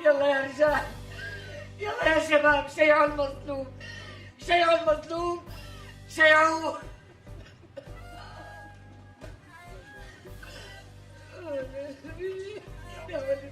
يلا يا رجال، يلا يا شباب، شيعوا المظلوم، شيعوا المظلوم، شيعوه. يا ولدي.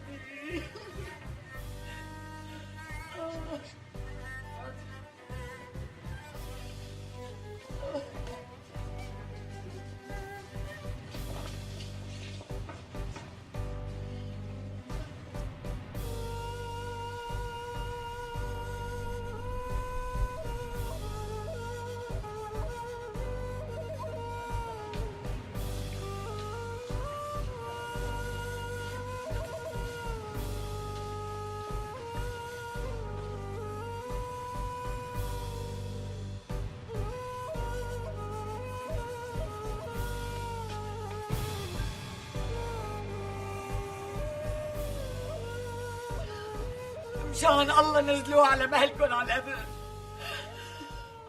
مشان الله نزلوه على مهلكن على القبر.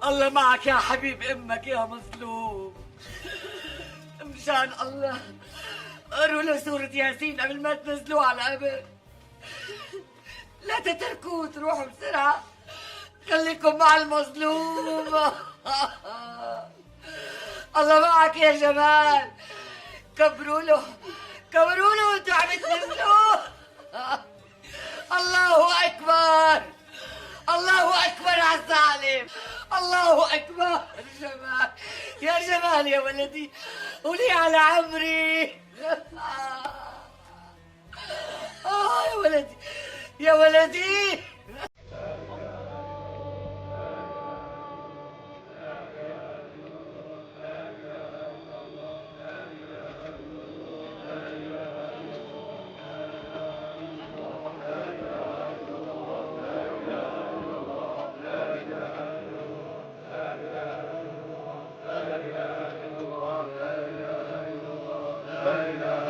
الله معك يا حبيب امك يا مظلوم. مشان الله قروا له سورة ياسين قبل ما تنزلوه على القبر. لا تتركوه تروحوا بسرعة، خليكم مع المظلوم. الله معك يا جمال. كبروا له، كبروا له وانتوا عم تنزلوه. الله أكبر، الله أكبر على الظالم، الله أكبر. جمال يا جمال يا ولدي، ولي على عمري. يا ولدي، يا ولدي. لا إله